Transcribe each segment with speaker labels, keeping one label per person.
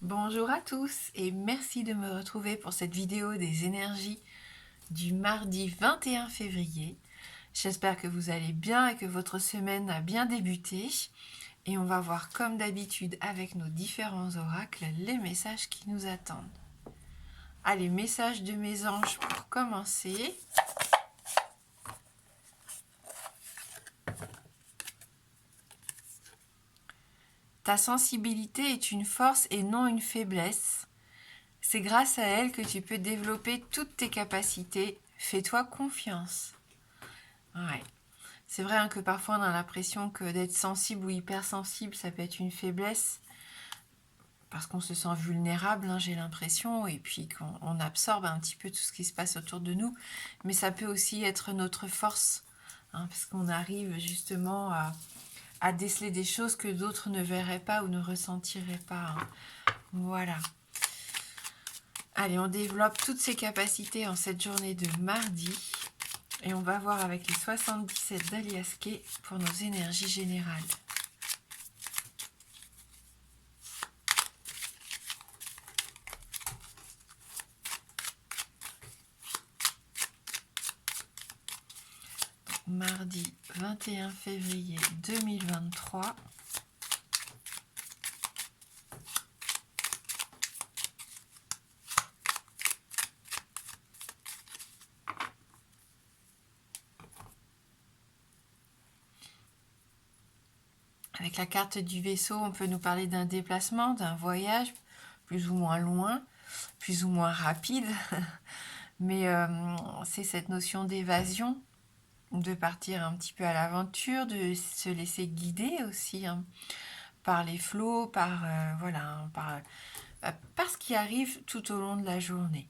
Speaker 1: Bonjour à tous et merci de me retrouver pour cette vidéo des énergies du mardi 21 février. J'espère que vous allez bien et que votre semaine a bien débuté. Et on va voir comme d'habitude avec nos différents oracles les messages qui nous attendent. Allez, message de mes anges pour commencer. Ta sensibilité est une force et non une faiblesse. C'est grâce à elle que tu peux développer toutes tes capacités. Fais-toi confiance. Ouais. C'est vrai hein, que parfois on a l'impression que d'être sensible ou hypersensible, ça peut être une faiblesse, parce qu'on se sent vulnérable, hein, j'ai l'impression, et puis qu'on absorbe un petit peu tout ce qui se passe autour de nous. Mais ça peut aussi être notre force, hein, parce qu'on arrive justement à déceler des choses que d'autres ne verraient pas ou ne ressentiraient pas. Hein. Voilà. Allez, on développe toutes ces capacités en cette journée de mardi. Et on va voir avec les 77 d'Aliaské pour nos énergies générales. Mardi 21 février 2023. Avec la carte du vaisseau, on peut nous parler d'un déplacement, d'un voyage, plus ou moins loin, plus ou moins rapide. Mais c'est cette notion d'évasion, de partir un petit peu à l'aventure, de se laisser guider aussi hein, par les flots, par, voilà, hein, par ce qui arrive tout au long de la journée.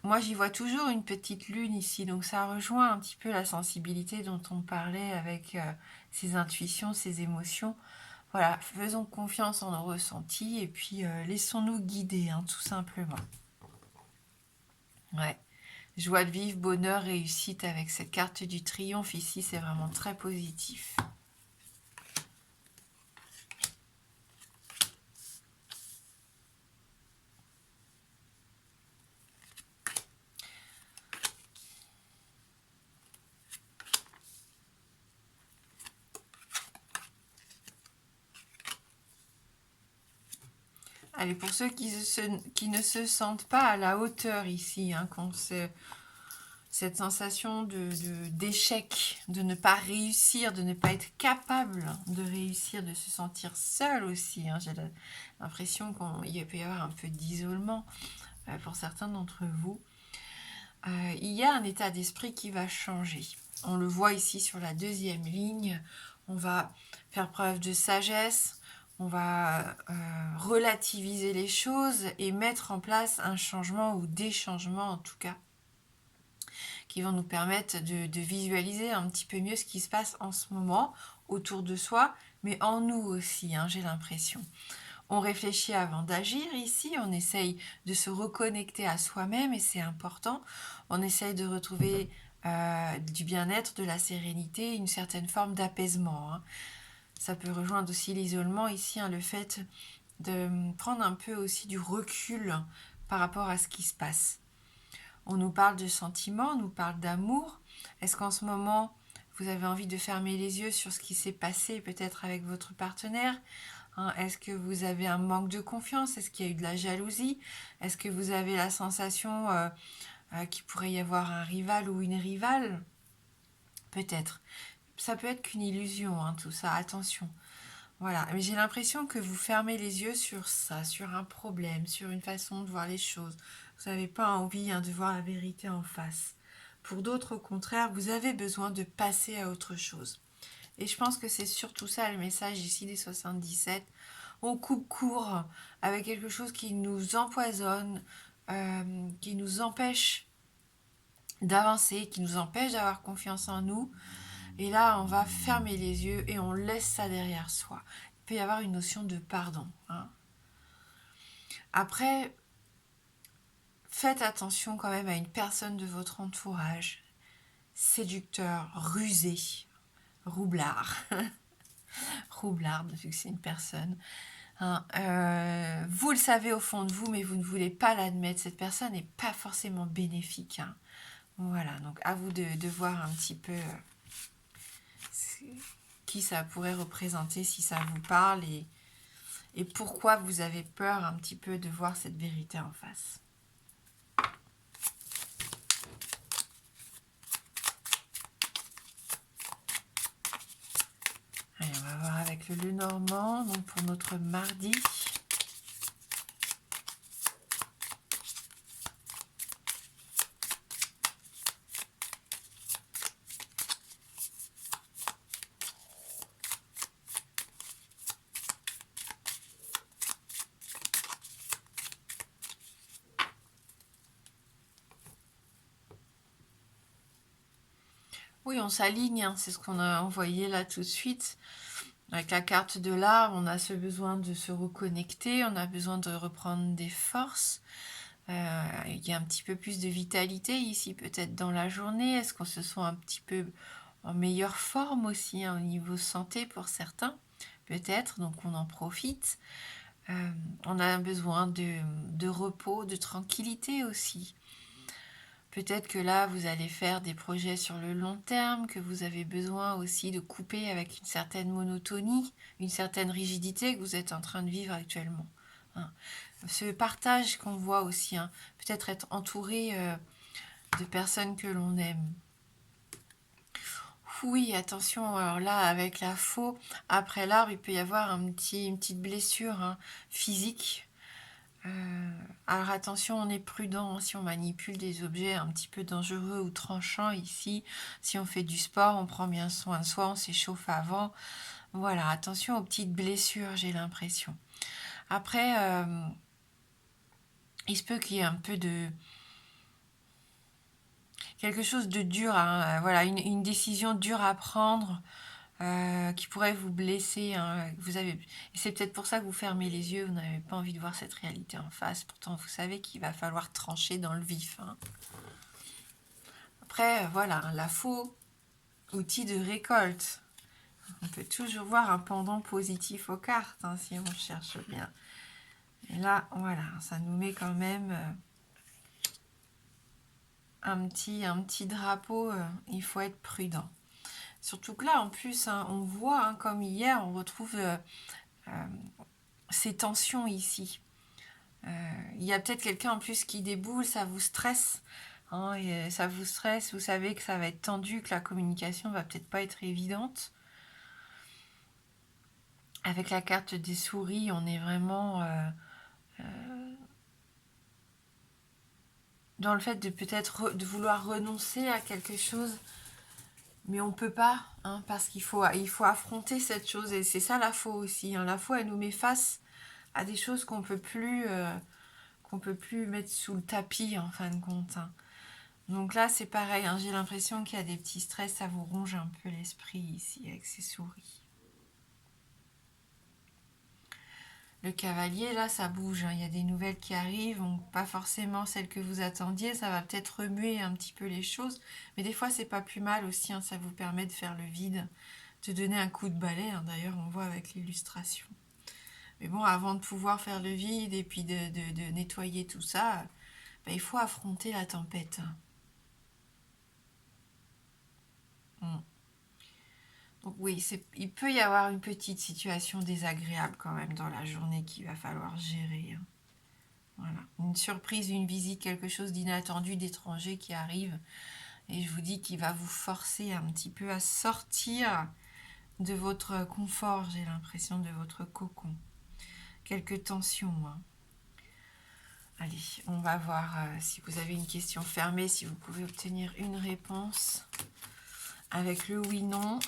Speaker 1: Moi, j'y vois toujours une petite lune ici, donc ça rejoint un petit peu la sensibilité dont on parlait avec ses intuitions, ses émotions. Voilà, faisons confiance en nos ressentis et puis laissons-nous guider, hein, tout simplement. Ouais. Joie de vivre, bonheur, réussite avec cette carte du triomphe ici, c'est vraiment très positif. Allez, pour ceux qui ne se sentent pas à la hauteur ici, hein, cette sensation d'échec, de ne pas réussir, de ne pas être capable de réussir, de se sentir seul aussi. Hein. J'ai l'impression qu'il peut y avoir un peu d'isolement pour certains d'entre vous. Il y a un état d'esprit qui va changer. On le voit ici sur la deuxième ligne. On va faire preuve de sagesse, on va relativiser les choses et mettre en place un changement ou des changements en tout cas qui vont nous permettre de visualiser un petit peu mieux ce qui se passe en ce moment autour de soi, mais en nous aussi, hein, j'ai l'impression. On réfléchit avant d'agir ici, on essaye de se reconnecter à soi-même et c'est important. On essaye de retrouver du bien-être, de la sérénité, une certaine forme d'apaisement. Hein. Ça peut rejoindre aussi l'isolement ici, hein, le fait de prendre un peu aussi du recul par rapport à ce qui se passe. On nous parle de sentiments, on nous parle d'amour. Est-ce qu'en ce moment, vous avez envie de fermer les yeux sur ce qui s'est passé peut-être avec votre partenaire? Hein, est-ce que vous avez un manque de confiance? Est-ce qu'il y a eu de la jalousie? Est-ce que vous avez la sensation qu'il pourrait y avoir un rival ou une rivale? Peut-être. Ça peut être qu'une illusion, hein, tout ça, attention. Voilà, mais j'ai l'impression que vous fermez les yeux sur ça, sur un problème, sur une façon de voir les choses. Vous n'avez pas envie hein, de voir la vérité en face. Pour d'autres, au contraire, vous avez besoin de passer à autre chose. Et je pense que c'est surtout ça le message ici des 77. On coupe court avec quelque chose qui nous empoisonne, qui nous empêche d'avancer, qui nous empêche d'avoir confiance en nous. Et là, on va fermer les yeux et on laisse ça derrière soi. Il peut y avoir une notion de pardon. Hein. Après, faites attention quand même à une personne de votre entourage, séducteur, rusé, roublard, roublarde, vu que c'est une personne, Hein, vous le savez au fond de vous, mais vous ne voulez pas l'admettre. Cette personne n'est pas forcément bénéfique. Hein. Voilà, donc à vous de voir un petit peu qui ça pourrait représenter, si ça vous parle, et pourquoi vous avez peur un petit peu de voir cette vérité en face. Allez, on va voir avec le Lenormand, donc pour notre mardi. Oui, on s'aligne, hein, c'est ce qu'on a envoyé là tout de suite. Avec la carte de l'arbre, on a ce besoin de se reconnecter, on a besoin de reprendre des forces. Il y a un petit peu plus de vitalité ici, peut-être dans la journée. Est-ce qu'on se sent un petit peu en meilleure forme aussi, hein, au niveau santé pour certains, peut-être, donc on en profite. On a besoin de repos, de tranquillité aussi. Peut-être que là, vous allez faire des projets sur le long terme, que vous avez besoin aussi de couper avec une certaine monotonie, une certaine rigidité que vous êtes en train de vivre actuellement. Hein. Ce partage qu'on voit aussi, hein, peut-être être entouré de personnes que l'on aime. Oui, attention, alors là, avec la faux, après l'arbre, il peut y avoir une petite blessure, hein, physique. Alors attention, on est prudent, hein, si on manipule des objets un petit peu dangereux ou tranchants ici. Si on fait du sport, on prend bien soin de soi, on s'échauffe avant. Voilà, attention aux petites blessures, j'ai l'impression. Après, il se peut qu'il y ait un peu de... quelque chose de dur, hein, voilà, une décision dure à prendre. Qui pourrait vous blesser. Hein. Et c'est peut-être pour ça que vous fermez les yeux, vous n'avez pas envie de voir cette réalité en face. Pourtant, vous savez qu'il va falloir trancher dans le vif. Hein. Après, voilà, la faux, outil de récolte. On peut toujours voir un pendant positif aux cartes, hein, si on cherche bien. Et là, voilà, ça nous met quand même un petit drapeau. Il faut être prudent. Surtout que là, en plus, hein, on voit, hein, comme hier, on retrouve ces tensions ici. Il y a peut-être quelqu'un en plus qui déboule, ça vous stresse. Hein, et ça vous stresse, vous savez que ça va être tendu, que la communication va peut-être pas être évidente. Avec la carte des souris, on est vraiment dans le fait de peut-être de vouloir renoncer à quelque chose. Mais on peut pas, hein, parce qu'il faut affronter cette chose. Et c'est ça la faux aussi. Hein. La faux, elle nous met face à des choses qu'on peut plus mettre sous le tapis, en fin de compte. Hein. Donc là, c'est pareil. Hein, j'ai l'impression qu'il y a des petits stress. Ça vous ronge un peu l'esprit ici, avec ces souris. Le cavalier, là, ça bouge. Hein. Il y a des nouvelles qui arrivent. Donc, pas forcément celles que vous attendiez. Ça va peut-être remuer un petit peu les choses. Mais des fois, c'est pas plus mal aussi. Hein. Ça vous permet de faire le vide, de donner un coup de balai. Hein. D'ailleurs, on voit avec l'illustration. Mais bon, avant de pouvoir faire le vide et puis de nettoyer tout ça, ben, il faut affronter la tempête. Donc oui, il peut y avoir une petite situation désagréable quand même dans la journée qu'il va falloir gérer. Hein. Voilà. Une surprise, une visite, quelque chose d'inattendu, d'étranger qui arrive. Et je vous dis qu'il va vous forcer un petit peu à sortir de votre confort, j'ai l'impression, de votre cocon. Quelques tensions. Hein. Allez, on va voir si vous avez une question fermée, si vous pouvez obtenir une réponse avec le oui-non.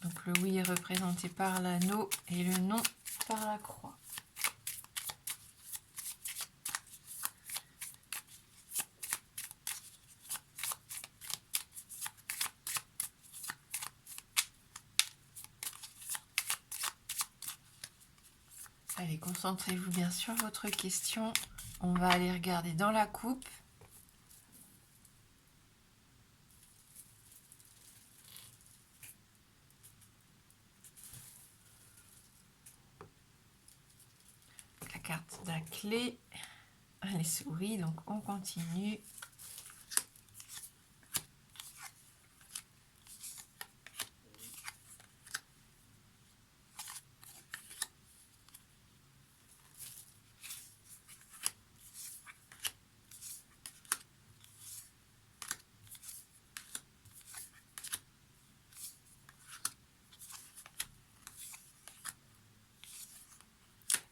Speaker 1: Donc le oui est représenté par l'anneau et le non par la croix. Allez, concentrez-vous bien sur votre question. On va aller regarder dans la coupe. les souris. Donc on continue.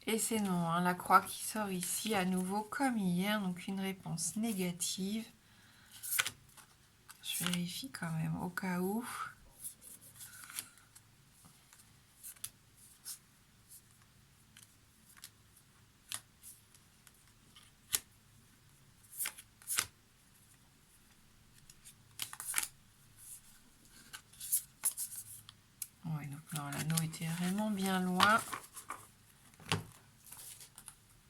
Speaker 1: Et c'est non, hein, la croix qui sort ici à nouveau comme hier, donc une réponse négative. Je vérifie quand même au cas où. Oui, donc non, l'anneau était vraiment bien loin.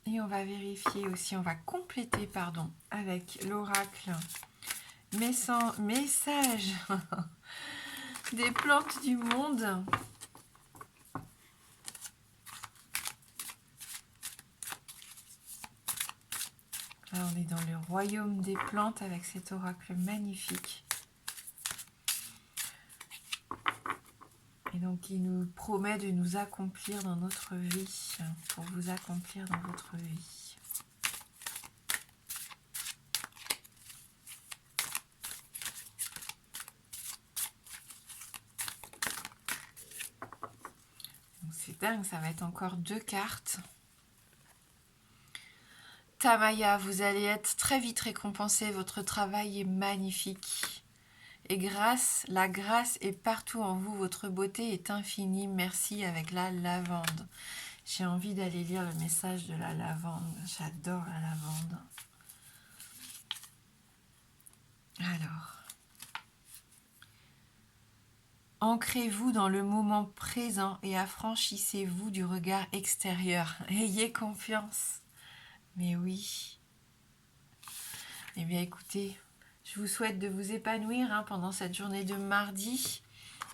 Speaker 1: Et on va vérifier aussi, on va compléter, pardon, avec l'oracle message des plantes du monde. Là, on est dans le royaume des plantes avec cet oracle magnifique. Et donc, il nous promet de nous accomplir dans notre vie, pour vous accomplir dans votre vie. C'est dingue, ça va être encore 2 cartes. Tamaya, vous allez être très vite récompensé, votre travail est magnifique. Et la grâce est partout en vous, votre beauté est infinie, merci avec la lavande. J'ai envie d'aller lire le message de la lavande, j'adore la lavande. Alors, ancrez-vous dans le moment présent et affranchissez-vous du regard extérieur. Ayez confiance. Mais oui. Eh bien écoutez, je vous souhaite de vous épanouir pendant cette journée de mardi,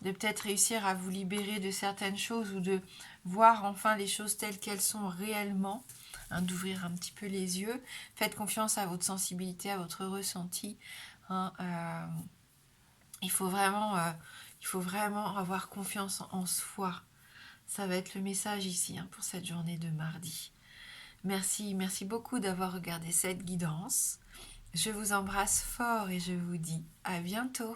Speaker 1: de peut-être réussir à vous libérer de certaines choses ou de voir enfin les choses telles qu'elles sont réellement, d'ouvrir un petit peu les yeux. Faites confiance à votre sensibilité, à votre ressenti. Il faut vraiment avoir confiance en soi. Ça va être le message ici pour cette journée de mardi. Merci beaucoup d'avoir regardé cette guidance. Je vous embrasse fort et je vous dis à bientôt.